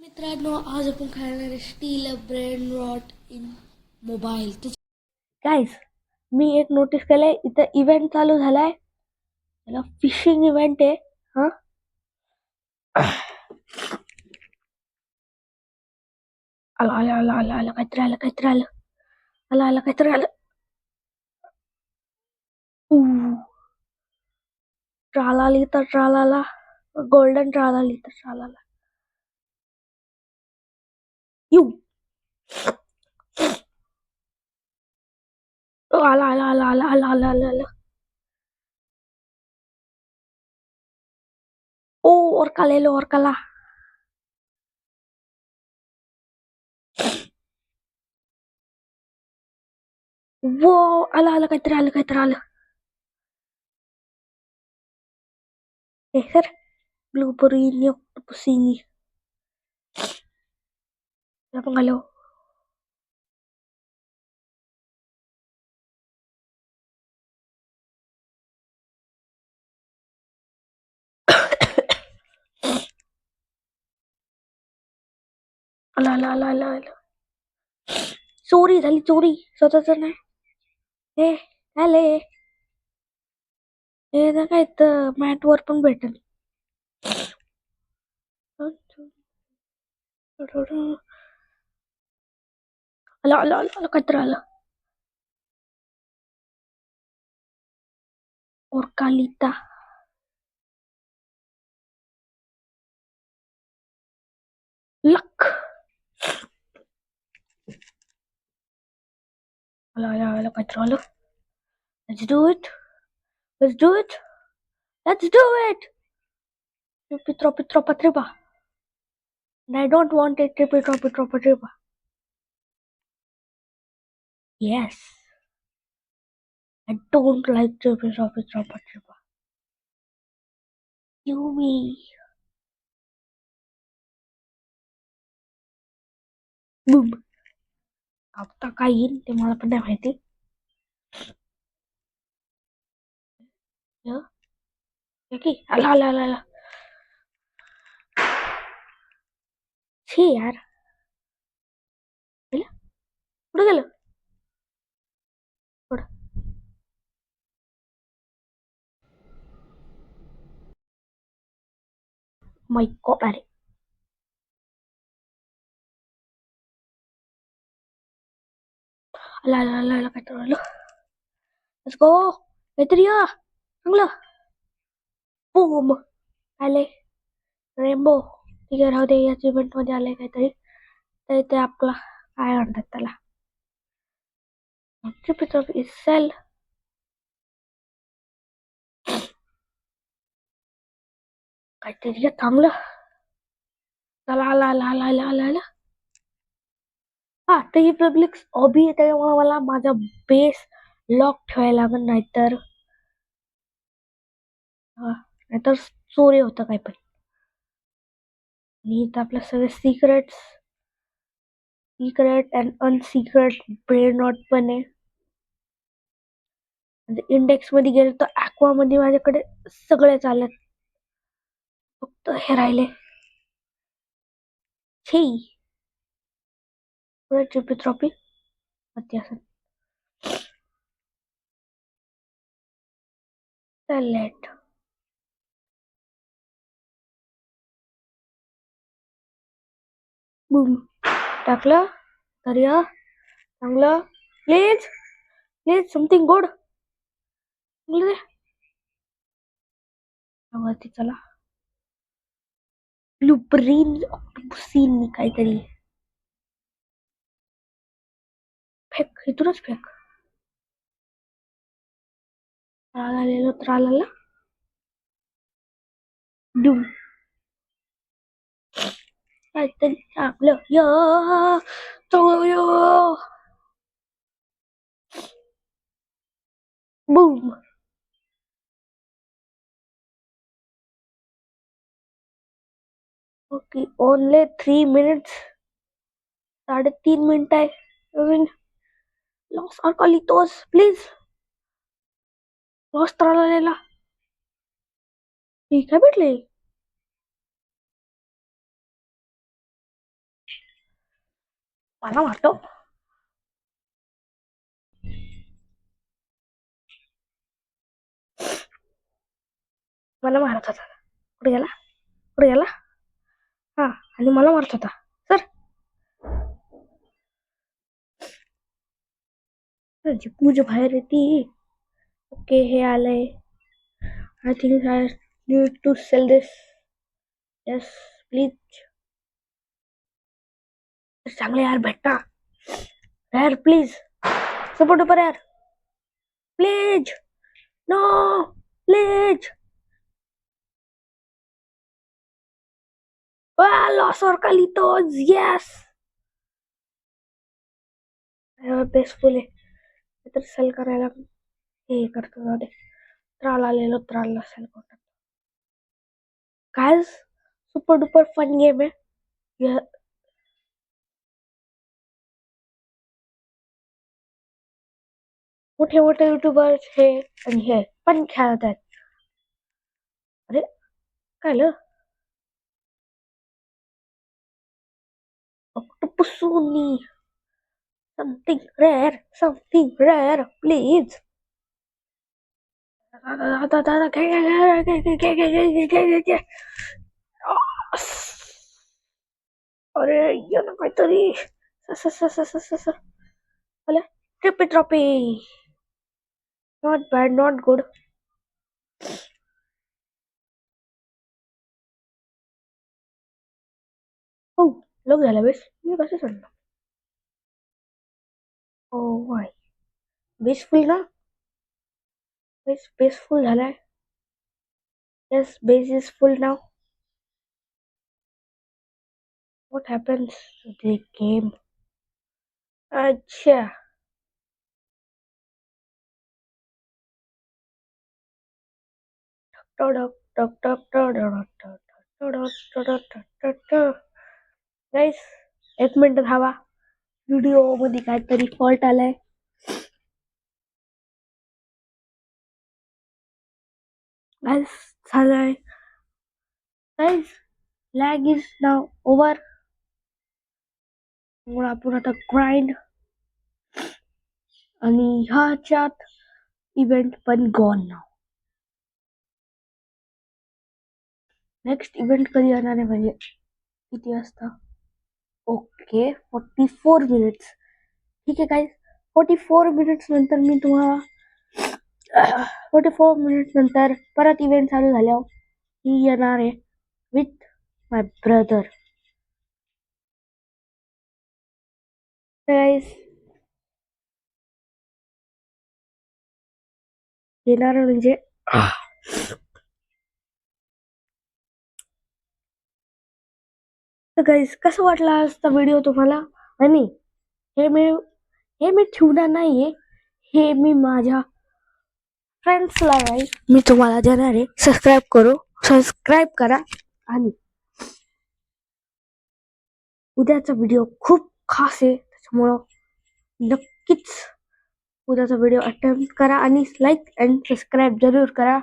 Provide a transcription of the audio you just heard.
मित्रांनो, आज आपण खाणार आहे steel brain rot in mobile. Guys, मी एक नोटीस केलंय, इथं इव्हेंट चालू झालाय. त्याला फिशिंग इव्हेंट आहे. हा, आलं आलं आलं आलं आलं काहीतरी आलं काहीतरी आलं आलं आलं काहीतरी आलं. ट्रालाली तर ट्रालाला, गोल्डन ट्रालाली तर ट्रालाला. यू आलं आलं आलं आलं आलं आलं आलं आलं. ओ, orca ले लो, orca ला. वो आलं आलं काहीतरी आलं काहीतरी आलं. हे सर, ब्लूबेरी पुसिंगी. आपण आलो. आला आला आला आला आला. चोरी झाली, चोरी स्वतःच नाही. हे आले, हे ना काय तर मॅट वर पण भेटेल. आला आला आला आला काहीतरी आलं. ओरकालिता. लक. आला आला आला काहीतरी आलं. Let's do it. Let's do it. Let's do it. Pitro pitro patriba. And I don't want it to pitro pitro patriba. Yes. I don't like to pitro pitro patriba. You me. Boom. आता काय येईल ते मला पण नाही माहिती. आला आला आला आला. छी यार, कुठे गेलं? माय गॉड, अरे आला आला आला आला काहीतरी आलं. Let's go. काहीतरी या चांगलं. बूम आले. रेनबो. ठीक आहे, राहू दे. याच इव्हेंट मध्ये आलंय काहीतरी. तर ते आपला काय म्हणतात त्याला, सेल. काहीतरी चांगलं. चला आला आला आला आला आला आला. हा, तर ही पब्लिक हॉबी आहे, त्याच्यामुळे मला माझा बेस लॉक ठेवायला लागेल, नाहीतर चोरी होतं काय पण. आणि इथं आपल्या सगळे सिक्रेट अँड अनसिक्रेट ब्रेन नॉट पण आहे. म्हणजे इंडेक्स मध्ये गेलं तर ऍक्वा मध्ये माझ्याकडे सगळे चालत, फक्त हे राहिले. छी, ट्रॉफी असं. सॅलेट. बूम टाकलं तर या चांगलं. Please please something good. वरती चला. ब्लूब्रेन ऑक्टोपसीन काहीतरी. फेक, इथूनच फेक. त्राला त्राला डूम. काहीतरी चांगलं या चांगलं. Boom. Okay, only 3 minutes. 3.5 minute आहे. Los Arcalitos please. लॉस त्राला ठीक आहे, भेटले. मला मारतो. मला मारत होता. कुठे गेला? कुठे गेला? हा, आणि मला मारत होता. सर, मुझे बाहेर येते. ओके, हे आलंय. I think I need to sell this. Yes, please. चांगले यार भेटना यार, प्लीज. सपोर्ट ऊपर यार, please. No, please. Los Orcalitos, yes. बेसफुल आहे तर सेल करायला हे करतो. जाऊ दे. त्राल आलेलो त्रालला सेल करतो. काय सुपर डुपर फन गेम आहे. मोठे मोठे युट्यूबर्स हे आणि हे पण खेळत आहेत. अरे काय झालं? ऑक्टोपसोनी, समथिंग रेअर प्लीज. अरे ये ना काहीतरी. Trippy trophy, not bad, not good. हो, लोक झाला बेस. मी कसं सोडलं? ओ वाय, बेसफुल ना? बेस फुल झालाय. Yes, base is full now. What happens to the game? अच्छा, गाईस, एक मिनिट थांबा. व्हिडिओ मध्ये काहीतरी फॉल्ट आलाय. गाईस, झालंय. गाईस, लॅग इज नाव ओव्हर. मग आपण आता ग्राइंड आणि ह्याच्यात इव्हेंट पण गॉन नाव. नेक्स्ट इव्हेंट कधी येणार आहे म्हणजे किती वाजता? Okay, 44 minutes. ठीक आहे गाईस, 44 मिनिट्स नंतर मी तुम्हाला 44 मिनिट्स नंतर परत इव्हेंट चालू झाल्यावर मी येणार आहे विथ माय ब्रदर. गाईस, येणार म्हणजे तर गाईस, कसं वाटला आजचा व्हिडिओ तुम्हाला? आणि हे मी ठेवणार नाहीये, हे मी माझ्या फ्रेंड्सला मी तुम्हाला देणार आहे. सबस्क्राईब करा. आणि उद्याचा व्हिडिओ खूप खास आहे, त्याच्यामुळं नक्कीच उद्याचा व्हिडिओ अटेम्प्ट करा आणि लाईक अँड सबस्क्राईब जरूर करा.